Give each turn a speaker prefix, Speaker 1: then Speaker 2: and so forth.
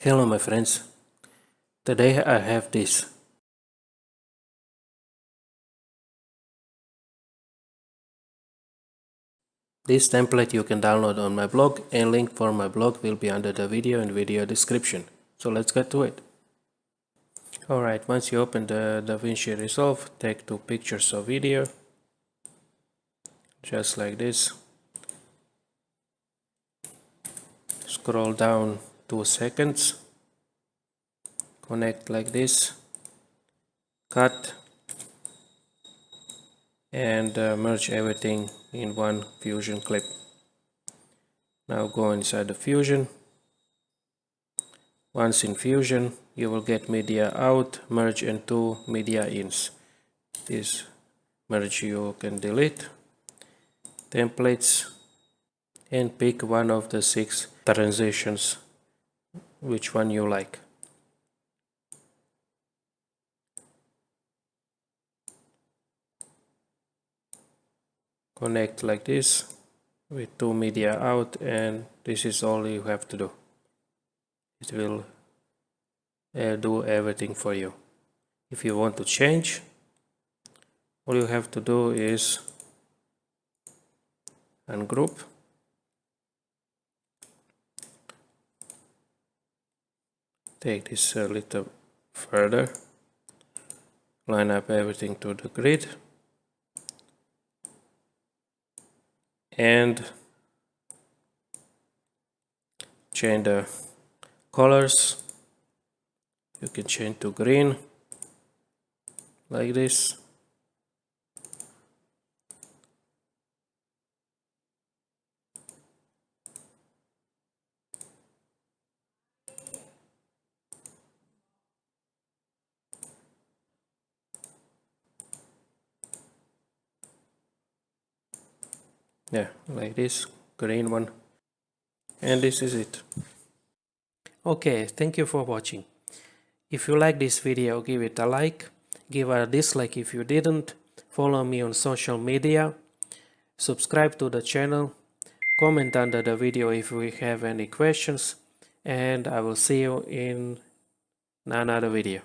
Speaker 1: Hello my friends, today I have this. This template you can download on my blog, and link for my blog will be under the video and video description. So let's get to it. Alright, once you open the Davinci Resolve, take 2 pictures of video, just like this. Scroll down 2 seconds, connect like this, cut, and merge everything in one Fusion clip. Now go inside the Fusion. Once in Fusion, you will get media out, merge, and 2 media ins. This merge you can delete. Templates, and pick one of the 6 transitions, which one you like. Connect like this with 2 media out, and this is all you have to do. It will do everything for you. If you want to change, all you have to do is ungroup, take this a little further, line up everything to the grid, and change the colors. You can change to green like this. Yeah, like this, green one. And this is it. Okay, thank you for watching. If you like this video, give it a like, give a dislike if you didn't, follow me on social media, subscribe to the channel, comment under the video if you have any questions, and I will see you in another video.